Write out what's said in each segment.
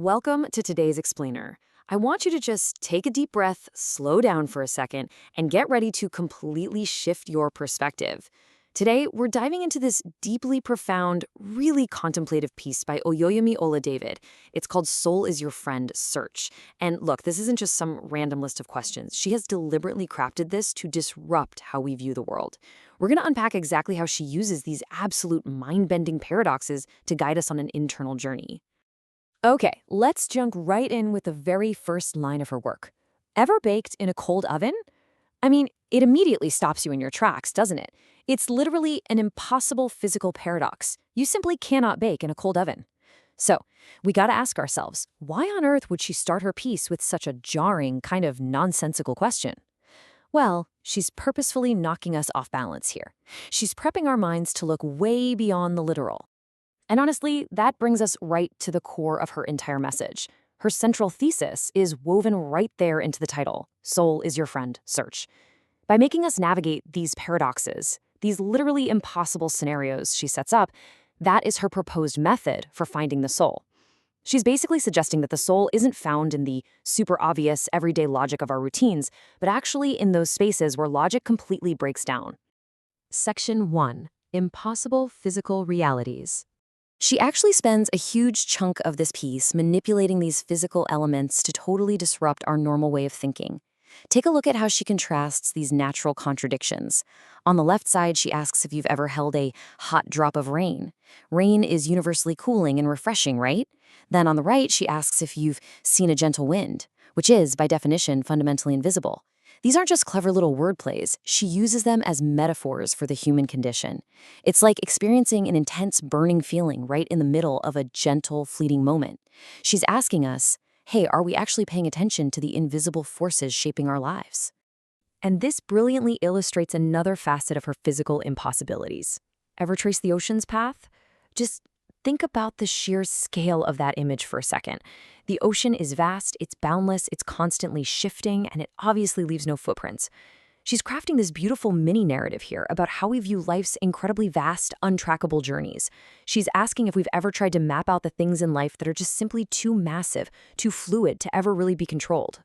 Welcome to today's explainer. I want you to just take a deep breath, slow down for a second, and get ready to completely shift your perspective. Today, we're diving into this deeply profound, really contemplative piece by Oyoyomi Oladevid. It's called Soul is Your Friend, Search. And look, this isn't just some random list of questions. She has deliberately crafted this to disrupt how we view the world. We're going to unpack exactly how she uses these absolute mind-bending paradoxes to guide us on an internal journey. Okay, let's jump right in with the very first line of her work. Ever baked in a cold oven? I mean, it immediately stops you in your tracks, doesn't it? It's literally an impossible physical paradox. You simply cannot bake in a cold oven. So, we gotta ask ourselves, why on earth would she start her piece with such a jarring, kind of nonsensical question? Well, she's purposefully knocking us off balance here. She's prepping our minds to look way beyond the literal. And honestly, that brings us right to the core of her entire message. Her central thesis is woven right there into the title, Soul is Your Friend, Search. By making us navigate these paradoxes, these literally impossible scenarios she sets up, that is her proposed method for finding the soul. She's basically suggesting that the soul isn't found in the super obvious everyday logic of our routines, but actually in those spaces where logic completely breaks down. Section 1. Impossible Physical Realities. She actually spends a huge chunk of this piece manipulating these physical elements to totally disrupt our normal way of thinking. Take a look at how she contrasts these natural contradictions. On the left side, she asks if you've ever held a hot drop of rain. Rain is universally cooling and refreshing, right? Then on the right, she asks if you've seen a gentle wind, which is, by definition, fundamentally invisible. These aren't just clever little word plays. She uses them as metaphors for the human condition. It's like experiencing an intense burning feeling right in the middle of a gentle, fleeting moment. She's asking us, hey, are we actually paying attention to the invisible forces shaping our lives? And this brilliantly illustrates another facet of her physical impossibilities. Ever trace the ocean's path? Just think about the sheer scale of that image for a second. The ocean is vast, it's boundless, it's constantly shifting, and it obviously leaves no footprints. She's crafting this beautiful mini-narrative here about how we view life's incredibly vast, untrackable journeys. She's asking if we've ever tried to map out the things in life that are just simply too massive, too fluid to ever really be controlled.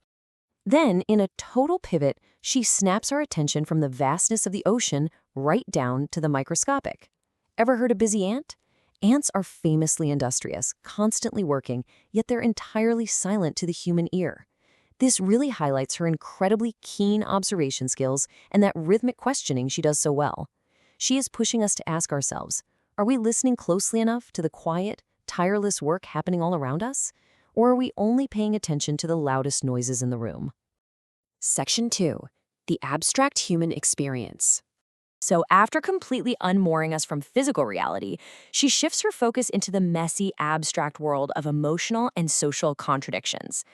Then, in a total pivot, she snaps our attention from the vastness of the ocean right down to the microscopic. Ever heard a busy ant? Ants are famously industrious, constantly working, yet they're entirely silent to the human ear. This really highlights her incredibly keen observation skills and that rhythmic questioning she does so well. She is pushing us to ask ourselves, are we listening closely enough to the quiet, tireless work happening all around us? Or are we only paying attention to the loudest noises in the room? Section 2. The Abstract Human Experience. So after completely unmooring us from physical reality, she shifts her focus into the messy, abstract world of emotional and social contradictions.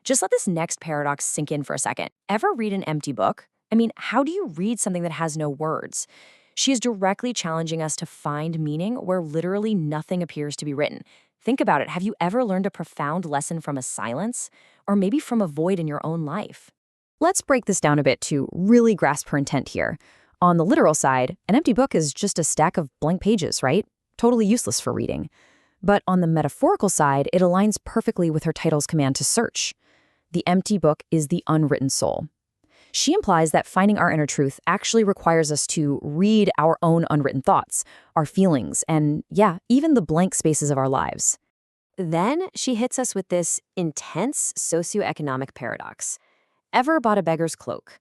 Just let this next paradox sink in for a second. Ever read an empty book? I mean, how do you read something that has no words? She is directly challenging us to find meaning where literally nothing appears to be written. Think about it. Have you ever learned a profound lesson from a silence? Or maybe from a void in your own life? Let's break this down a bit to really grasp her intent here. On the literal side, an empty book is just a stack of blank pages, right? Totally useless for reading. But on the metaphorical side, it aligns perfectly with her title's command to search. The empty book is the unwritten soul. She implies that finding our inner truth actually requires us to read our own unwritten thoughts, our feelings, and yeah, even the blank spaces of our lives. Then she hits us with this intense socioeconomic paradox. Ever bought a beggar's cloak?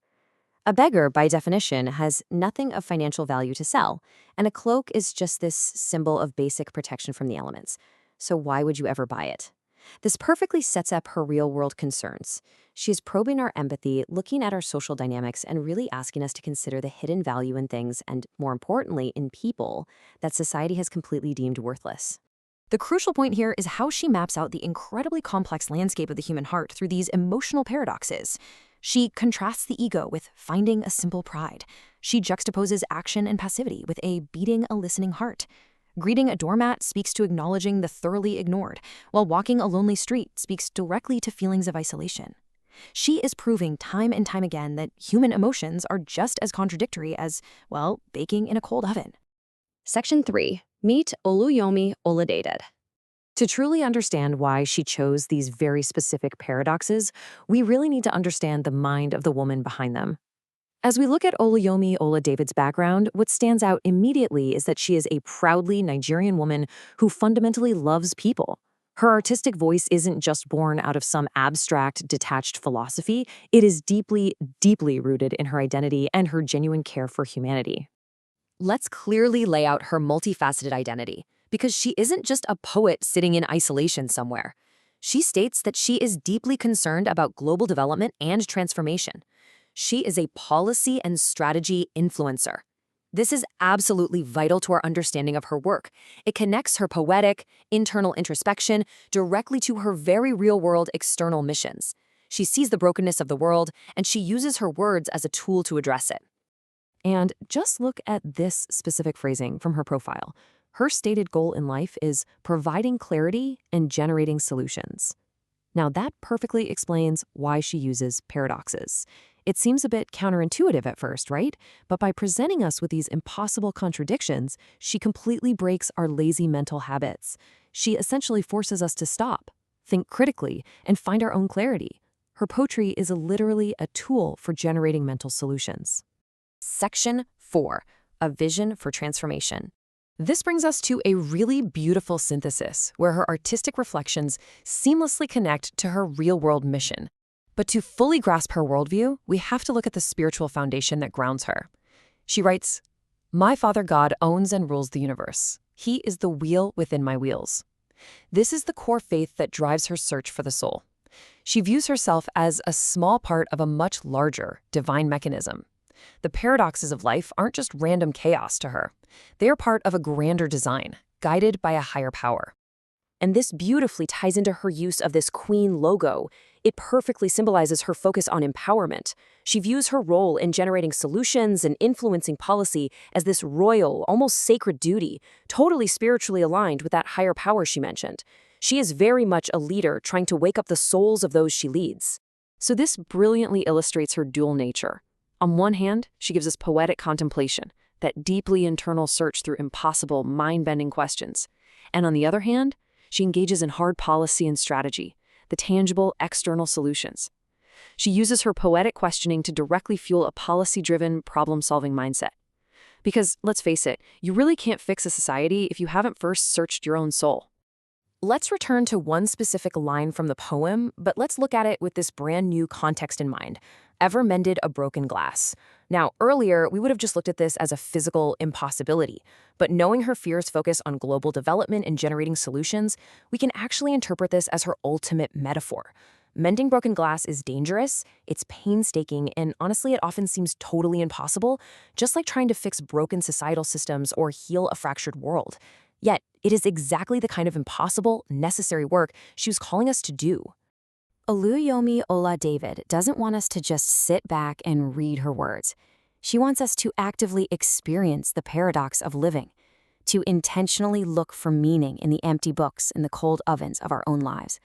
A beggar, by definition, has nothing of financial value to sell, and a cloak is just this symbol of basic protection from the elements. So why would you ever buy it? This perfectly sets up her real-world concerns. She is probing our empathy, looking at our social dynamics, and really asking us to consider the hidden value in things and, more importantly, in people that society has completely deemed worthless. The crucial point here is how she maps out the incredibly complex landscape of the human heart through these emotional paradoxes. She contrasts the ego with finding a simple pride. She juxtaposes action and passivity with a beating, a listening heart. Greeting a doormat speaks to acknowledging the thoroughly ignored, while walking a lonely street speaks directly to feelings of isolation. She is proving time and time again that human emotions are just as contradictory as, well, baking in a cold oven. Section 3. Meet Oluyomi Oladevid. To truly understand why she chose these very specific paradoxes, we really need to understand the mind of the woman behind them. As we look at Oluyomi Oladevid's background, what stands out immediately is that she is a proudly Nigerian woman who fundamentally loves people. Her artistic voice isn't just born out of some abstract, detached philosophy, it is deeply, deeply rooted in her identity and her genuine care for humanity. Let's clearly lay out her multifaceted identity, because she isn't just a poet sitting in isolation somewhere. She states that she is deeply concerned about global development and transformation. She is a policy and strategy influencer. This is absolutely vital to our understanding of her work. It connects her poetic, internal introspection directly to her very real-world external missions. She sees the brokenness of the world, and she uses her words as a tool to address it. And just look at this specific phrasing from her profile. Her stated goal in life is providing clarity and generating solutions. Now, that perfectly explains why she uses paradoxes. It seems a bit counterintuitive at first, right? But by presenting us with these impossible contradictions, she completely breaks our lazy mental habits. She essentially forces us to stop, think critically, and find our own clarity. Her poetry is literally a tool for generating mental solutions. Section 4. A Vision for Transformation. This brings us to a really beautiful synthesis where her artistic reflections seamlessly connect to her real-world mission. But to fully grasp her worldview, we have to look at the spiritual foundation that grounds her. She writes, "My Father God owns and rules the universe. He is the wheel within my wheels." This is the core faith that drives her search for the soul. She views herself as a small part of a much larger, divine mechanism. The paradoxes of life aren't just random chaos to her. They are part of a grander design, guided by a higher power. And this beautifully ties into her use of this queen logo. It perfectly symbolizes her focus on empowerment. She views her role in generating solutions and influencing policy as this royal, almost sacred duty, totally spiritually aligned with that higher power she mentioned. She is very much a leader trying to wake up the souls of those she leads. So this brilliantly illustrates her dual nature. On one hand, she gives us poetic contemplation, that deeply internal search through impossible, mind-bending questions. And on the other hand, she engages in hard policy and strategy, the tangible, external solutions. She uses her poetic questioning to directly fuel a policy-driven, problem-solving mindset. Because, let's face it, you really can't fix a society if you haven't first searched your own soul. Let's return to one specific line from the poem, but let's look at it with this brand new context in mind. Ever mended a broken glass. Now, earlier, we would have just looked at this as a physical impossibility, but knowing her fears focus on global development and generating solutions, we can actually interpret this as her ultimate metaphor. Mending broken glass is dangerous, it's painstaking, and honestly, it often seems totally impossible, just like trying to fix broken societal systems or heal a fractured world. Yet, it is exactly the kind of impossible, necessary work she was calling us to do. Oluyomi Oladevid doesn't want us to just sit back and read her words. She wants us to actively experience the paradox of living, to intentionally look for meaning in the empty books and the cold ovens of our own lives.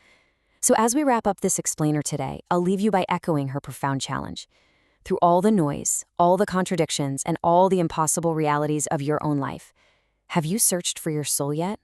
So as we wrap up this explainer today, I'll leave you by echoing her profound challenge. Through all the noise, all the contradictions, and all the impossible realities of your own life, have you searched for your soul yet?